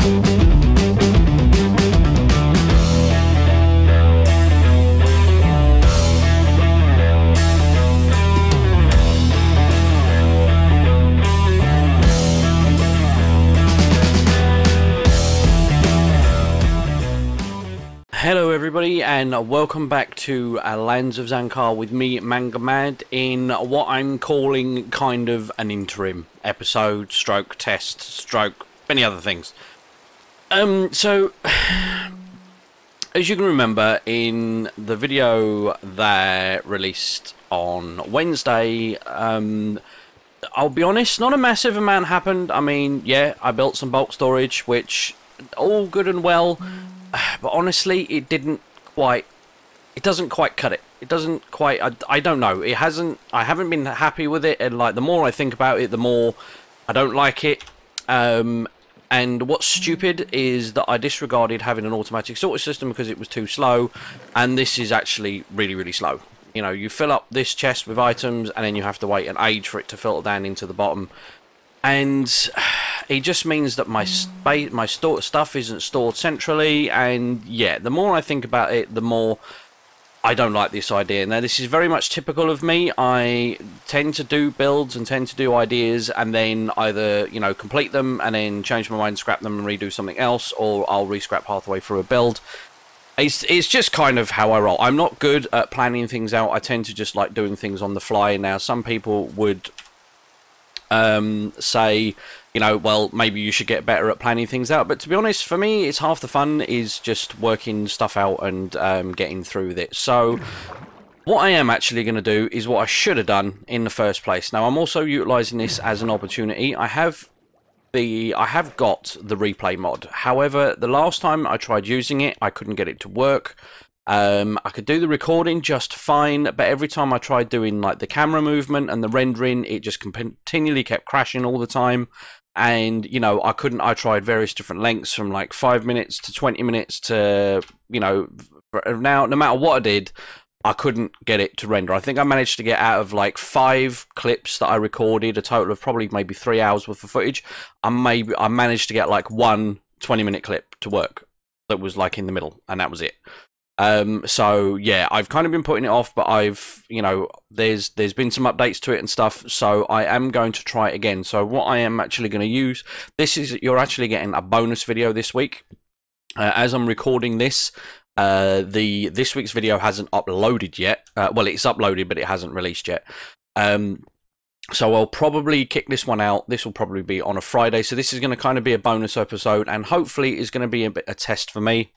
Hello everybody and welcome back to Lands of Zankar with me, MangaMad, in what I'm calling kind of an interim episode, stroke test, stroke many other things. So as you can remember in the video that released on Wednesday, I'll be honest, not a massive amount happened. I mean, yeah, I built some bulk storage, which all good and well. But honestly, it doesn't quite cut it. It doesn't quite, I don't know. I haven't been happy with it, and like the more I think about it, the more I don't like it. And what's stupid is that I disregarded having an automatic sorting system because it was too slow, and this is actually really, really slow. You know, you fill up this chest with items, and then you have to wait an age for it to filter down into the bottom. And it just means that my stuff isn't stored centrally, and yeah, the more I think about it, the more I don't like this idea. Now, this is very much typical of me. I tend to do builds and tend to do ideas, and then either, you know, complete them and then change my mind, scrap them and redo something else, or I'll re-scrap halfway through a build. It's just kind of how I roll. I'm not good at planning things out. I tend to just like doing things on the fly. Now, some people would say, you know, well, maybe you should get better at planning things out, but to be honest, for me, it's half the fun is just working stuff out and getting through with it. So what I am actually going to do is what I should have done in the first place. Now, I'm also utilizing this as an opportunity. I have got the replay mod. However, the last time I tried using it, I couldn't get it to work. I could do the recording just fine, but every time I tried doing like the camera movement and the rendering, it just continually kept crashing all the time. And, you know, I tried various different lengths from like 5 minutes to 20 minutes to, you know, now no matter what I did, I couldn't get it to render. I think I managed to get out of like 5 clips that I recorded, a total of probably maybe 3 hours worth of footage. I managed to get like one 20-minute clip to work that was like in the middle, and that was it. So yeah, I've kind of been putting it off, but I've, you know, there's been some updates to it and stuff, so I am going to try it again. So what I am actually going to use, you're actually getting a bonus video this week. As I'm recording this, this week's video hasn't uploaded yet. Well, it's uploaded, but it hasn't released yet. So I'll probably kick this one out. This will probably be on a Friday, so this is going to kind of be a bonus episode, and hopefully is going to be a test for me.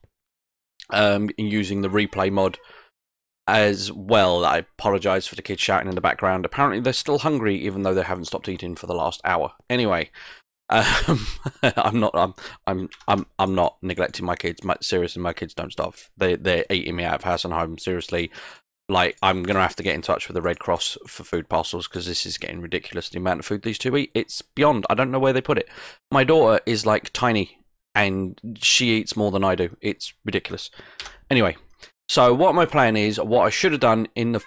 Using the replay mod as well. I apologize for the kids shouting in the background. Apparently they're still hungry even though they haven't stopped eating for the last hour. Anyway, I'm not neglecting my kids. Seriously, my kids don't starve. They're eating me out of house and home. Seriously, like, I'm gonna have to get in touch with the Red Cross for food parcels because this is getting ridiculous. The amount of food these two eat, it's beyond. I don't know where they put it. My daughter is like tiny, and she eats more than I do. It's ridiculous. Anyway, so what my plan is, what I should have done in the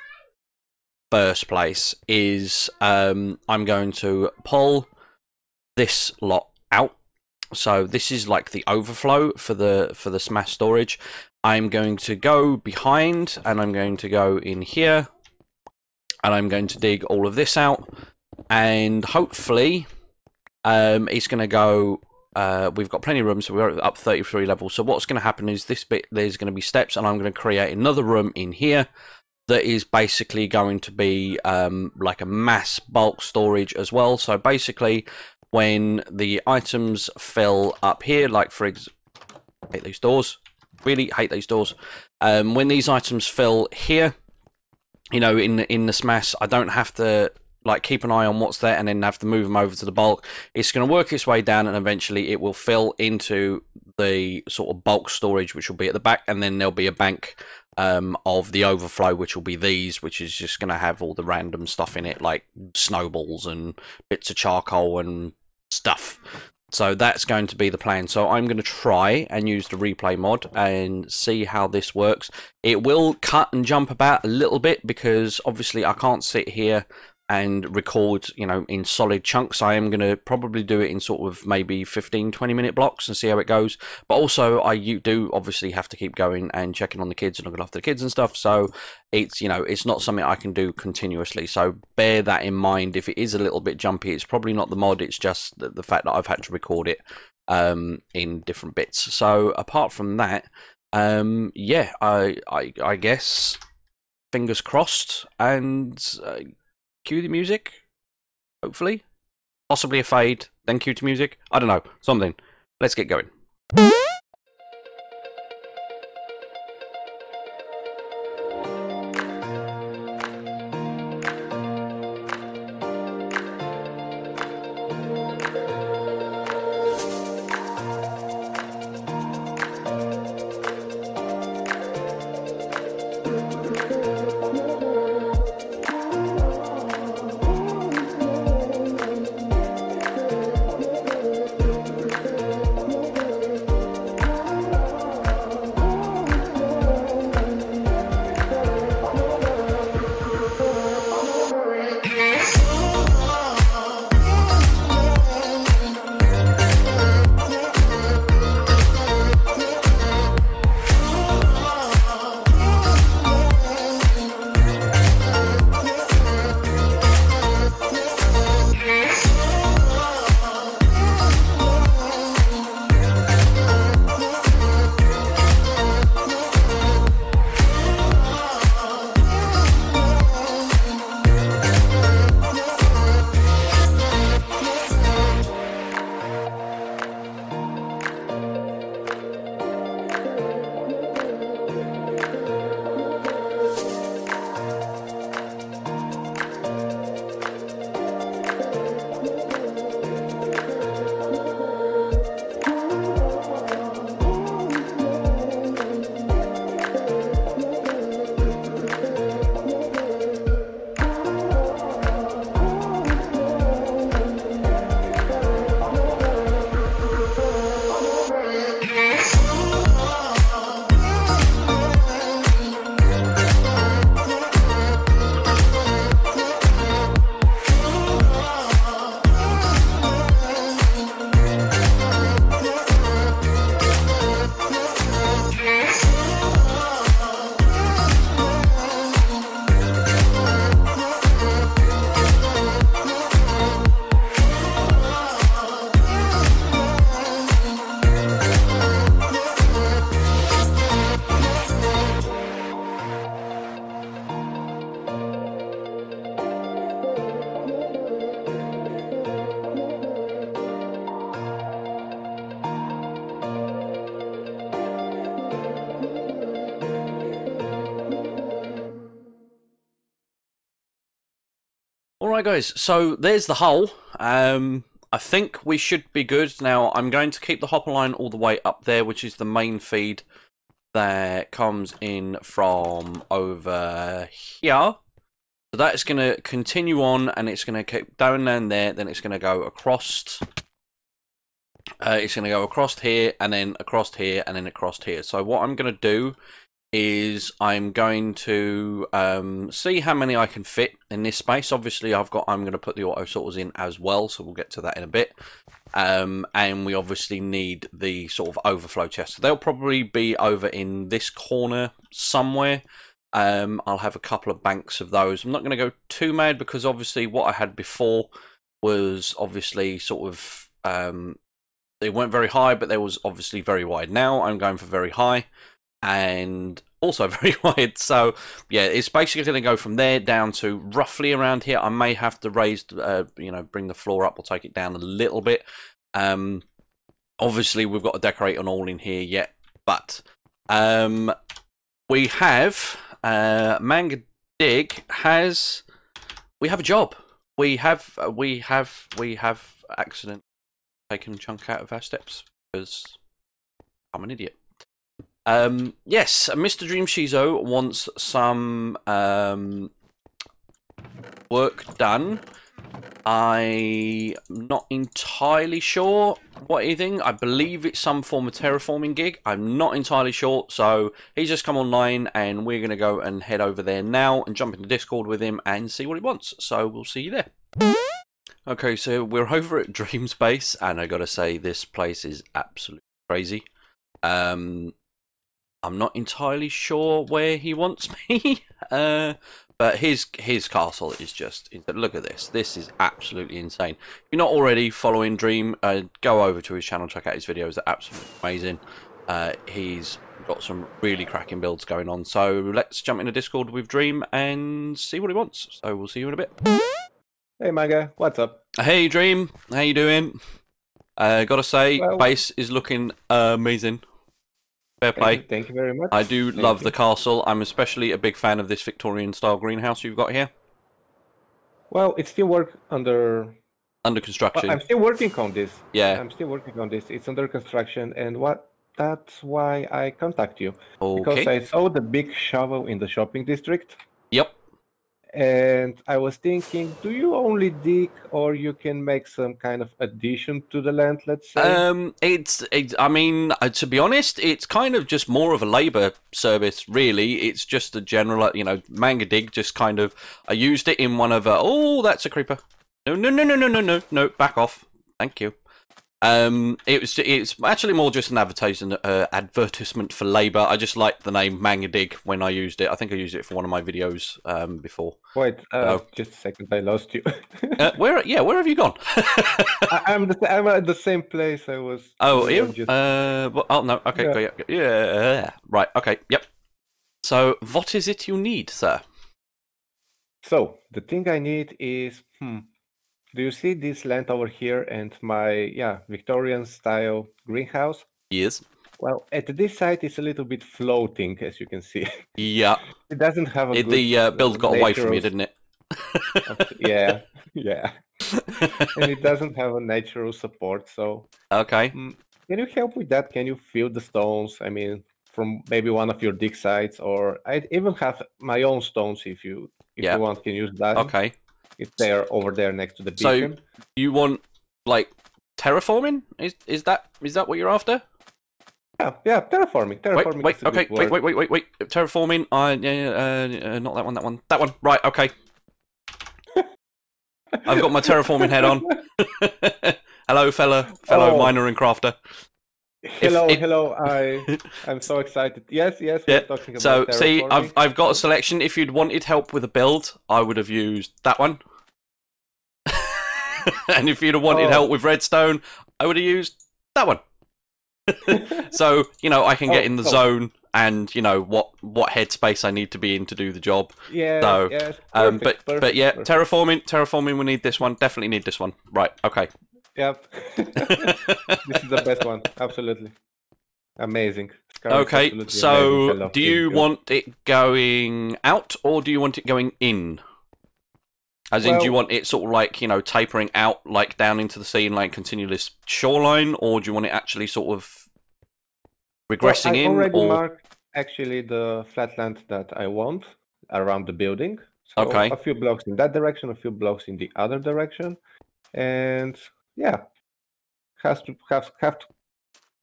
first place is I'm going to pull this lot out. So this is like the overflow for the smash storage. I'm going to go behind, and I'm going to go in here, and I'm going to dig all of this out, and hopefully it's going to go. We've got plenty of room, so we're up 33 levels. So what's going to happen is this bit, there's going to be steps, and I'm going to create another room in here that is basically going to be like a mass bulk storage as well. So basically, when the items fill up here, like for example, hate these doors, really hate these doors. When these items fill here, you know, in the smash, I don't have to like keep an eye on what's there and then have to move them over to the bulk. It's going to work its way down, and eventually it will fill into the sort of bulk storage, which will be at the back, and then there'll be a bank of the overflow, which will be these, which is just going to have all the random stuff in it, like snowballs and bits of charcoal and stuff. So that's going to be the plan. So I'm going to try and use the replay mod and see how this works. It will cut and jump about a little bit because obviously I can't sit here and record, you know, in solid chunks. I am going to probably do it in sort of maybe 15-20 minute blocks and see how it goes. But also you do obviously have to keep going and checking on the kids and looking after the kids and stuff. So it's, you know, it's not something I can do continuously. So bear that in mind. If it is a little bit jumpy, it's probably not the mod. It's just the fact that I've had to record it in different bits. So apart from that, yeah, I guess fingers crossed, and cue the music, hopefully. Possibly a fade, then cue to music. I don't know, something. Let's get going. Alright guys, so there's the hull. I think we should be good. Now I'm going to keep the hopper line all the way up there, which is the main feed that comes in from over here. So that's going to continue on, and it's going to keep down there, then it's going to go across. It's going to go across here, and then across here, and then across here. So what I'm going to do is I'm going to see how many I can fit in this space. Obviously I'm going to put the auto sorters in as well, so we'll get to that in a bit. And we obviously need the sort of overflow chest. So they'll probably be over in this corner somewhere. I'll have a couple of banks of those. I'm not going to go too mad, because obviously what I had before was obviously sort of they weren't very high, but they was obviously very wide. Now I'm going for very high and also very wide. So yeah, it's basically going to go from there down to roughly around here. I may have to raise, you know, bring the floor up or take it down a little bit. Obviously we've got to decorate on all in here yet, but we have Manga Dig has, we have a job. We have accident taken a chunk out of our steps because I'm an idiot. Yes, Mr. Dreamsheezo wants some work done I'm not entirely sure what anything. I believe it's some form of terraforming gig. I'm not entirely sure. So he's just come online and we're going to go and head over there now and jump into Discord with him and see what he wants. So we'll see you there. Okay, so we're over at Dream's base and I got to say this place is absolutely crazy. I'm not entirely sure where he wants me. But his castle is just, look at this. This is absolutely insane. If you're not already following Dream, go over to his channel, check out his videos. They're absolutely amazing. He's got some really cracking builds going on. So let's jump into Discord with Dream and see what he wants. So we'll see you in a bit. Hey Mega, what's up? Hey Dream, how you doing? Gotta say, Well, base is looking amazing. Fair play. Thank you very much. I do love the castle. I'm especially a big fan of this Victorian-style greenhouse you've got here. Well, it's still under construction. I'm still working on this. Yeah. I'm still working on this. It's under construction, and that's why I contact you. Okay. Because I saw the big shovel in the shopping district. Yep. And I was thinking, do you only dig, or you can make some kind of addition to the land, let's say? I mean, to be honest, it's kind of just more of a labour service, really. It's just a general, you know, manga dig. Just kind of, I used it in one of. Oh, that's a creeper. No, back off. Thank you. It's actually more just an advertisement for labour. I just liked the name Manga Dig when I used it. I think I used it for one of my videos before. Wait, just a second, I lost you. Where have you gone? I'm at the same place I was. Oh, you? Oh no. Okay, yeah. Right. Okay. Yep. So, what is it you need, sir? So the thing I need is do you see this land over here and my Victorian style greenhouse? Yes. Well, at this side it's a little bit floating, as you can see. Yeah. It doesn't have a good, the build got away from you, didn't it? yeah. And it doesn't have a natural support, so okay. Can you help with that? Can you fill the stones? I mean, from maybe one of your dig sites, or I even have my own stones if you want, can use that. Okay. It's there over there next to the beacon. So you want like terraforming? Is that what you're after? Yeah, terraforming. Wait. Terraforming. Not that one. Right. Okay. I've got my terraforming head on. Hello, fellow miner and crafter. Hello. I'm so excited. Yes. We're talking about so see, terraforming. I've got a selection. If you'd wanted help with a build, I would have used that one. And if you'd have wanted help with redstone, I would have used that one. So I can get in the zone and what headspace I need to be in to do the job. Yeah. So, yes. But yeah, terraforming. We need this one. Definitely need this one. Right. Okay. Yep. This is the best one. Absolutely. Amazing. Okay, so do you want it going out or do you want it going in? As in, do you want it sort of like, tapering out, like down into the sea and like continuous shoreline, or do you want it actually sort of regressing in? I already marked actually the flatland that I want around the building. So a few blocks in that direction, a few blocks in the other direction. And yeah, have to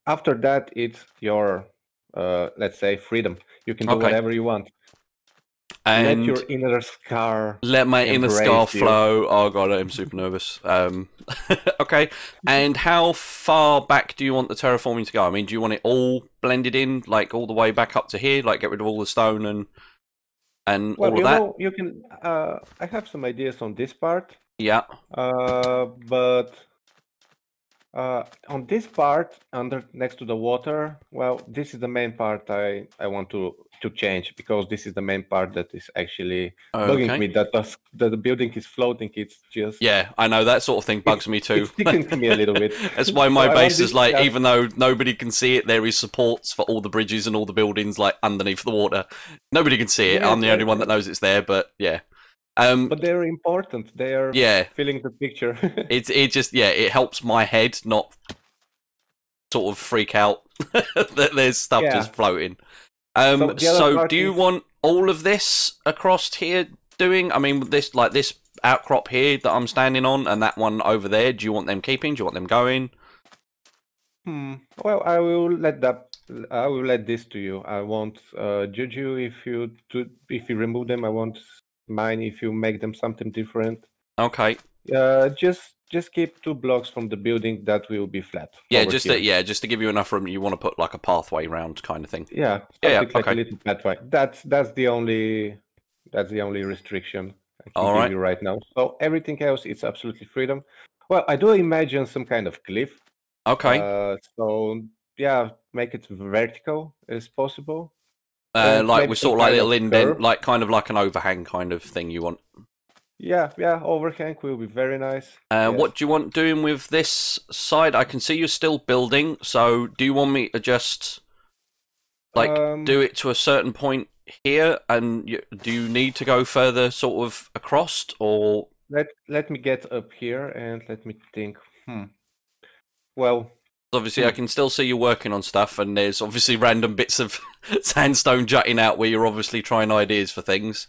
after that it's your let's say freedom. You can do whatever you want. And let your inner scar let my inner scar flow. Oh god, I'm super nervous. Okay. And how far back do you want the terraforming to go? I mean, do you want it all blended in, like all the way back up to here, like get rid of all the stone and all of that? You can I have some ideas on this part. Yeah. But on this part, next to the water, well, this is the main part I want to change, because this is the main part that is actually bugging me. That the building is floating. It's just I know that sort of thing bugs me too. It's sticking to me a little bit. That's why my base is like, even though nobody can see it, there is supports for all the bridges and all the buildings like underneath the water. Nobody can see it. I'm the only one that knows it's there. But yeah. But they're important. They are filling the picture. It helps my head not sort of freak out that there's stuff just floating. So do you want all of this across here doing? I mean, this outcrop here that I'm standing on and that one over there, do you want them keeping? Do you want them going? Well, I will let this to you. I won't judge you if you remove them. I won't mind if you make them something different. Okay. Just keep 2 blocks from the building that will be flat. Yeah, just to give you enough room. You want to put like a pathway round kind of thing. Yeah, like a little pathway. That's the only restriction I can give you right now. So everything else, it's absolutely freedom. Well, I do imagine some kind of cliff. Okay. So yeah, make it vertical as possible. Like we're sort of like a little indent, like kind of like an overhang kind of thing you want. Yeah, overhang will be very nice. Yes. What do you want doing with this side? I can see you're still building, so do you want me to just like do it to a certain point here, and do you need to go further sort of across, or let me get up here and let me think. Well, obviously I can still see you working on stuff, and there's obviously random bits of sandstone jutting out where you're obviously trying ideas for things.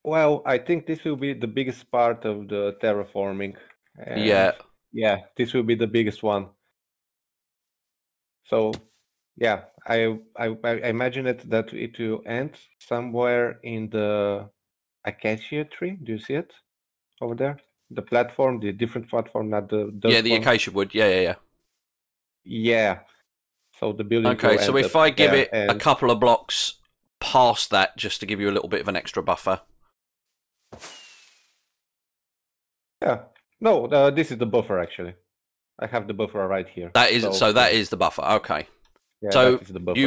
Well, I think this will be the biggest part of the terraforming. And yeah, this will be the biggest one. So yeah, I imagine that it will end somewhere in the acacia tree. Do you see it over there? The platform, the different platform, not the the acacia wood. Yeah. So the building. Okay, so if I give it a couple of blocks past that, just to give you a little bit of an extra buffer. Yeah. No, this is the buffer actually. I have the buffer right here. That is that is the buffer. Okay. Yeah, so that is the buffer.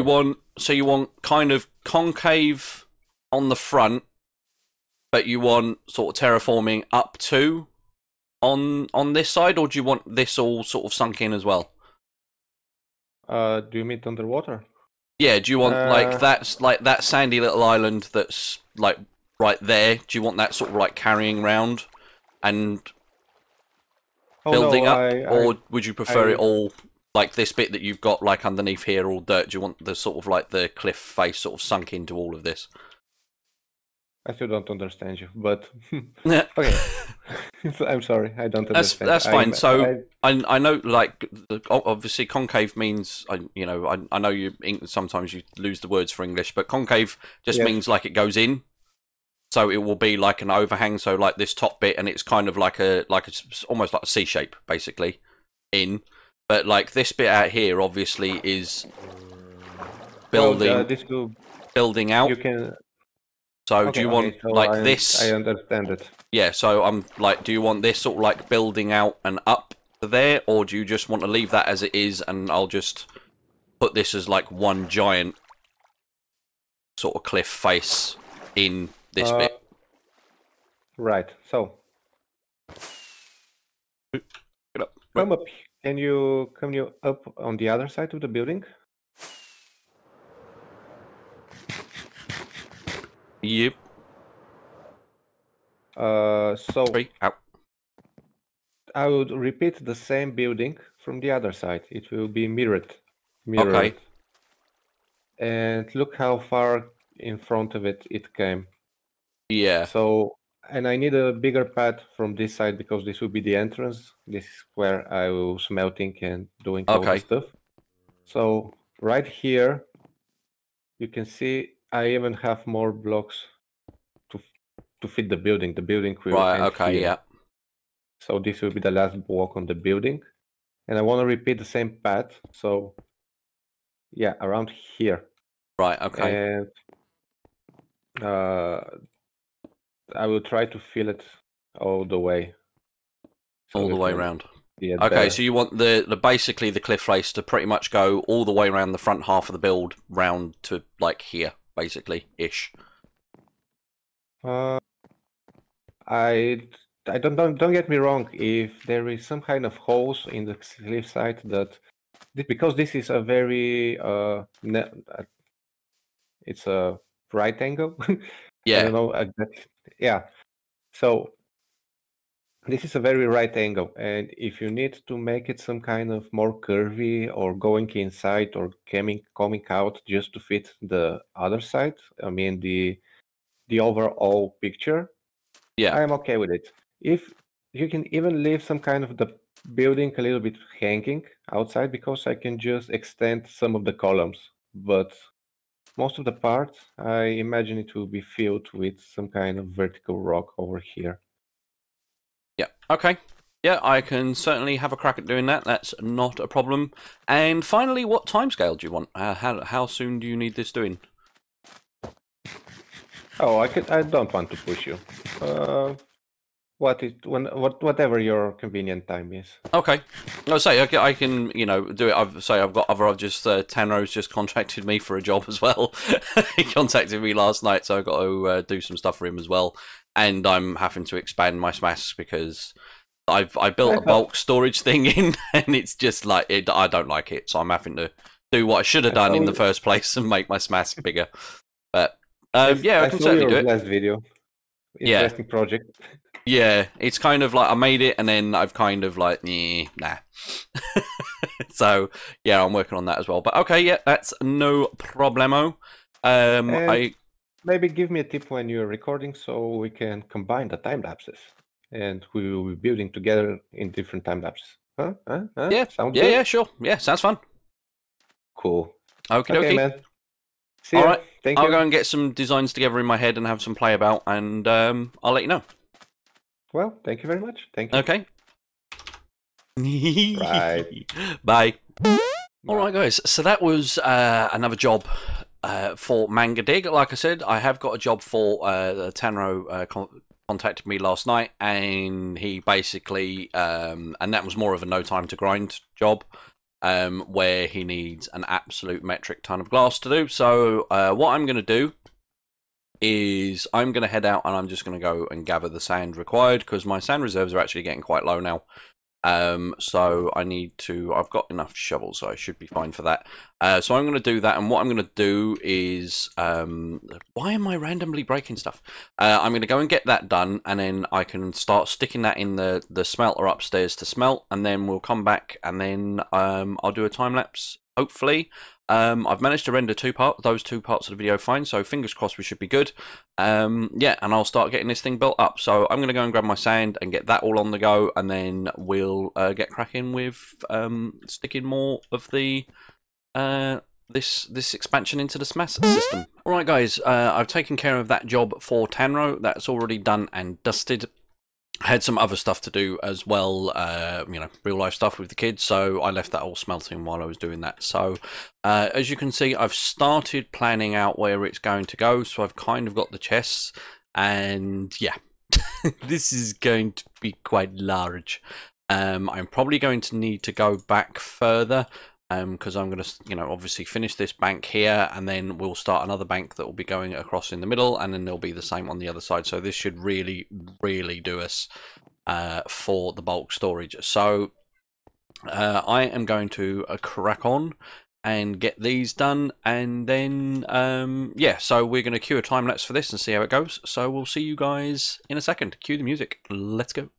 you want kind of concave on the front, but you want sort of terraforming up to on this side, or do you want this all sort of sunk in as well? Do you mean underwater? Yeah. Do you want like that sandy little island that's like right there? Do you want that sort of like carrying round and building up, or would you prefer it all like this bit that you've got like underneath here, all dirt? Do you want the sort of like the cliff face sort of sunk into all of this? I still don't understand you, but okay. I'm sorry, I don't understand. That's fine. I know, like, obviously concave means, I know sometimes you lose the words for English, but concave just means like it goes in. So it will be like an overhang, so like this top bit, and it's kind of like almost like a C shape, basically, in. But like this bit out here, obviously, is building out. You can. So do you want this? I understand it. Yeah. So I'm like, do you want this sort of like building out and up to there, or do you just want to leave that as it is, and I'll just put this as like one giant sort of cliff face in this bit? Right. So come up. Can you up on the other side of the building? Yep. So out. I would repeat the same building from the other side. It will be mirrored. Okay. And look how far in front of it came. Yeah. So, and I need a bigger path from this side because this will be the entrance. This is where I will smelting and doing all the stuff. So right here, you can see I even have more blocks to fit the building. The building will end here. Yeah. So this will be the last block on the building, and I want to repeat the same path. So yeah, around here. Right. Okay. And I will try to fill it all the way. All the way around. Yeah. Okay, so you want the basically the cliff face to pretty much go all the way around the front half of the build, round to like here, basically ish. I don't get me wrong. If there is some kind of holes in the cliff side because this is a very it's a right angle. Yeah. I don't know. Yeah. So this is a very right angle, and if you need to make it some kind of more curvy or going inside or coming out just to fit the other side, I mean the overall picture, Yeah. I'm okay with it. If you can even leave some kind of the building a little bit hanging outside, because I can just extend some of the columns. But most of the parts, I imagine it will be filled with some kind of vertical rock over here. Yeah. Okay. Yeah, I can certainly have a crack at doing that. That's not a problem. And finally, what timescale do you want? How soon do you need this doing? Oh, I don't want to push you. Whatever your convenient time is. Okay. I'll say I can do it. I've just Tanro's just contacted me for a job as well. He contacted me last night, so I've got to do some stuff for him as well. And I'm having to expand my SMAS because I built a bulk storage thing in, and it's just like I don't like it, so I'm having to do what I should have done in the first place and make my SMAS bigger. But yeah, I can certainly do it. Last video. Interesting project. Yeah, it's kind of like I made it and then I've kind of like, nah. So, yeah, I'm working on that as well. But okay, yeah, that's no problemo. Maybe give me a tip when you're recording so we can combine the time lapses and we will be building together in different time lapses. Huh? Yeah, sounds good? Yeah, sure. Yeah, sounds fun. Cool. Okay, man. See All ya. right, Thank you. I'll go and get some designs together in my head and have some play about, and I'll let you know. Well, thank you very much. Thank you. Okay. Right. Bye. All right, guys. So that was another job for Manga Dig. Like I said, I have got a job for Tanro contacted me last night, and he basically, and that was more of a no time to grind job, where he needs an absolute metric ton of glass to do. So what I'm going to do is I'm going to head out and I'm just going to go and gather the sand required, because my sand reserves are actually getting quite low now. So I've got enough shovels, so I should be fine for that. So I'm going to do that, and what I'm going to do is, why am I randomly breaking stuff? I'm going to go and get that done, and then I can start sticking that in the smelter upstairs to smelt, and then we'll come back, and then I'll do a time lapse, hopefully. I've managed to render those two parts of the video fine, so fingers crossed we should be good. Yeah, and I'll start getting this thing built up. So I'm going to go and grab my sand and get that all on the go, and then we'll get cracking with sticking more of the this expansion into the SMAS system. Alright guys, I've taken care of that job for Tanro. That's already done and dusted. I had some other stuff to do as well, real life stuff with the kids, so I left that all smelting while I was doing that. So as you can see, I've started planning out where it's going to go, so I've kind of got the chests, and yeah, this is going to be quite large. I'm probably going to need to go back further, because I'm going to, obviously finish this bank here, and then we'll start another bank that will be going across in the middle, and then there'll be the same on the other side. So this should really, really do us for the bulk storage. So I am going to crack on and get these done, and then yeah, so we're going to cue a time lapse for this and see how it goes. So we'll see you guys in a second. Cue the music. Let's go.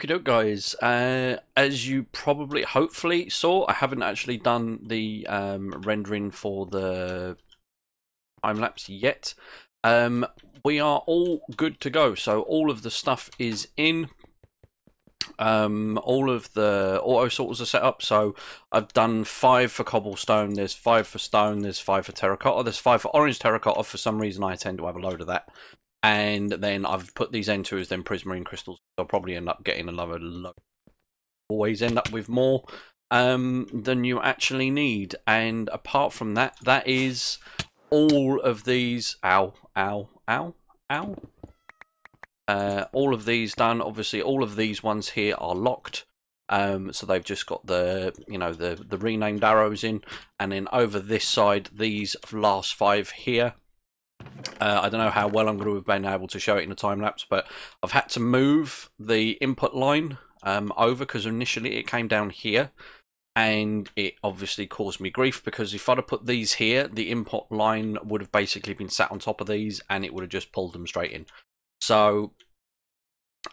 Okie doke, guys. As you probably, hopefully saw, I haven't actually done the rendering for the time lapse yet. We are all good to go. So all of the stuff is in. All of the auto sorters are set up. So I've done 5 for cobblestone. There's 5 for stone. There's 5 for terracotta. There's 5 for orange terracotta. For some reason, I tend to have a load of that. And then I've put these into as then prismarine crystals. I'll probably end up getting another load. Always end up with more than you actually need. And apart from that, that is all of these. Ow, ow, ow, ow. All of these done. Obviously, all of these ones here are locked. So they've just got the, you know, the renamed arrows in. And then over this side, these last 5 here. I don't know how well I'm going to have been able to show it in a time lapse, but I've had to move the input line over because initially it came down here, and it obviously caused me grief because if I'd have put these here, the input line would have basically been sat on top of these, and it would have just pulled them straight in. So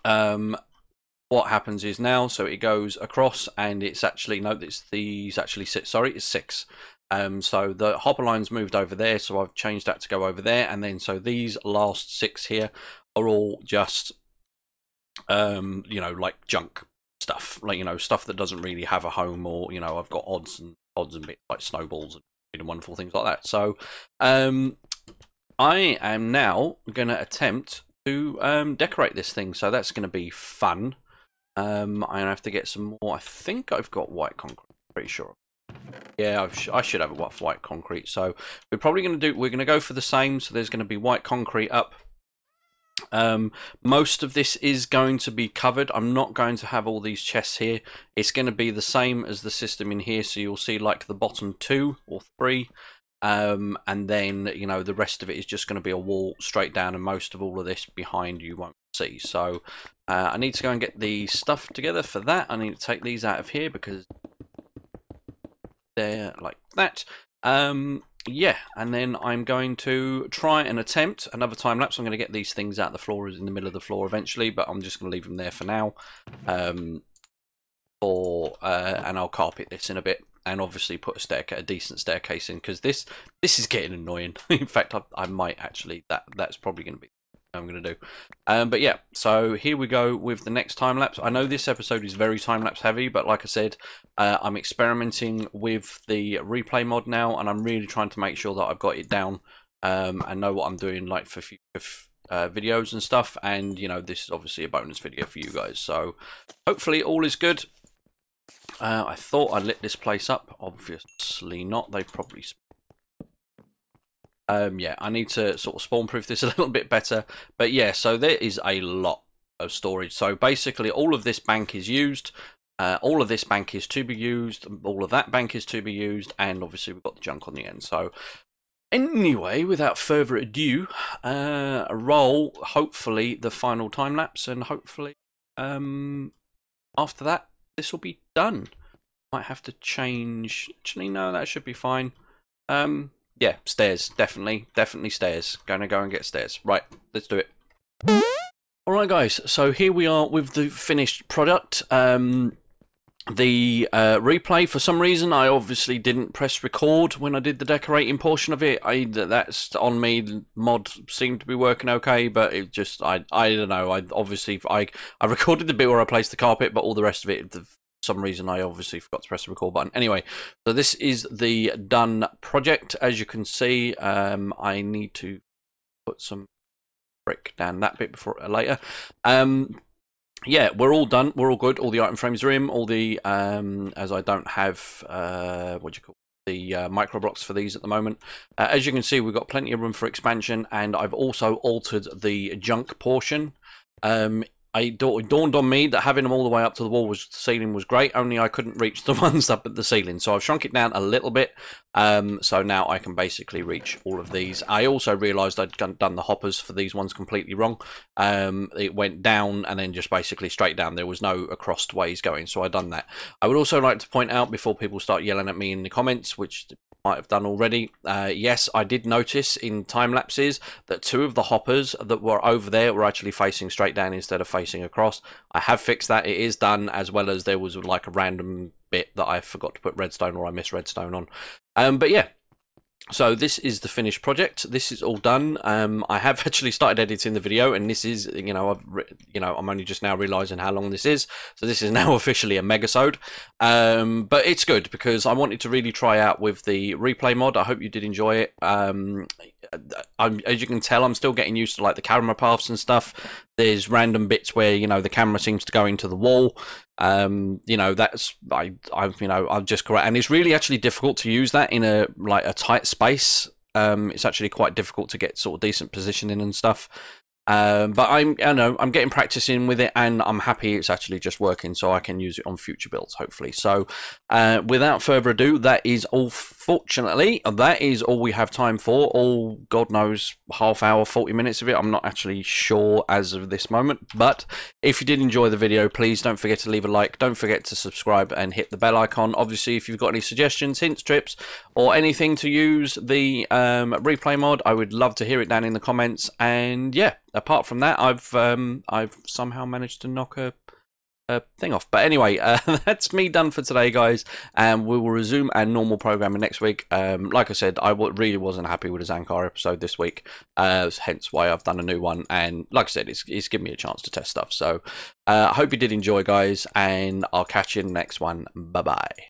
what happens is now, so it goes across, and it's actually these actually six. Sorry, it's 6. So the hopper line's moved over there, so I've changed that to go over there, and then so these last 6 here are all just you know, like junk stuff, like, you know, stuff that doesn't really have a home, or, you know, I've got odds and bits like snowballs and wonderful things like that. So I am now going to attempt to decorate this thing, so that's going to be fun. I have to get some more. I think I've got white concrete, pretty sure. Yeah, I should have a white concrete. So we're probably going to we're going to go for the same. So there's going to be white concrete up. Most of this is going to be covered. I'm not going to have all these chests here. It's going to be the same as the system in here. So you'll see like the bottom 2 or 3. And then, you know, the rest of it is just going to be a wall straight down, and most of all of this behind you won't see. So I need to go and get the stuff together for that. I need to take these out of here because they're like that. Yeah, and then I'm going to try and attempt another time lapse. I'm going to get these things out. The floor is in the middle of the floor eventually, but I'm just going to leave them there for now. And I'll carpet this in a bit, and obviously put a decent staircase in, because this is getting annoying. In fact, I might actually, that's probably going to be what I'm going to do. But yeah, so here we go with the next time lapse. I know this episode is very time lapse heavy, but like I said, I'm experimenting with the replay mod now, and I'm really trying to make sure that I've got it down and know what I'm doing, like for future videos and stuff. And you know, this is obviously a bonus video for you guys, so hopefully all is good. I thought I lit this place up. Obviously not. They've probably... yeah, I need to sort of spawn proof this a little bit better. But yeah, so there is a lot of storage. So basically all of this bank is used. All of this bank is to be used. All of that bank is to be used. And obviously we've got the junk on the end. So anyway, without further ado, roll hopefully the final time lapse. And hopefully after that, this will be done. Might have to change. Actually, no, that should be fine. Yeah, stairs. Definitely stairs. Gonna go and get stairs. Right, let's do it. Alright guys, so here we are with the finished product. The replay, for some reason, I obviously didn't press record when I did the decorating portion of it. That's on me. The mod seemed to be working okay, but it just, I don't know. I recorded the bit where I placed the carpet, but all the rest of it, for some reason, I obviously forgot to press the record button. Anyway, so this is the done project. As you can see, I need to put some brick down that bit before later. Yeah, we're all done. We're all good. All the item frames are in. All the as I don't have what do you call the micro blocks for these at the moment. As you can see, we've got plenty of room for expansion, and I've also altered the junk portion. It dawned on me that having them all the way up to the ceiling was great, only I couldn't reach the ones up at the ceiling. So I've shrunk it down a little bit, so now I can basically reach all of these. I also realised I'd done the hoppers for these ones completely wrong. It went down and then just basically straight down. There was no across ways going, so I'd done that. I would also like to point out, before people start yelling at me in the comments, which might have done already. Yes, I did notice in time lapses that 2 of the hoppers that were over there were actually facing straight down instead of facing across. I have fixed that. It is done, as well as there was like a random bit that I forgot to put redstone, or I missed redstone on. But yeah. So this is the finished project. This is all done. I have actually started editing the video, and this is, I'm only just now realizing how long this is. So this is now officially a megasode. But it's good because I wanted to really try out with the replay mod. I hope you did enjoy it. As you can tell, I'm still getting used to like the camera paths and stuff. There's random bits where the camera seems to go into the wall. That's I've just correct, and it's really actually difficult to use that in a tight space. It's actually quite difficult to get sort of decent positioning and stuff. But I'm getting practicing with it, and I'm happy it's actually just working, so I can use it on future builds, hopefully. So, without further ado, that is all. Fortunately, that is all we have time for. All, God knows, half hour, 40 minutes of it. I'm not actually sure as of this moment. But if you did enjoy the video, please don't forget to leave a like. Don't forget to subscribe and hit the bell icon. Obviously, if you've got any suggestions, hints, tips, or anything to use the replay mod, I would love to hear it down in the comments. And yeah. Apart from that, I've somehow managed to knock a thing off. But anyway, that's me done for today, guys. And we will resume our normal programming next week. Like I said, I really wasn't happy with the Zankar episode this week, hence why I've done a new one. And like I said, it's given me a chance to test stuff. So I hope you did enjoy, guys, and I'll catch you in the next one. Bye bye.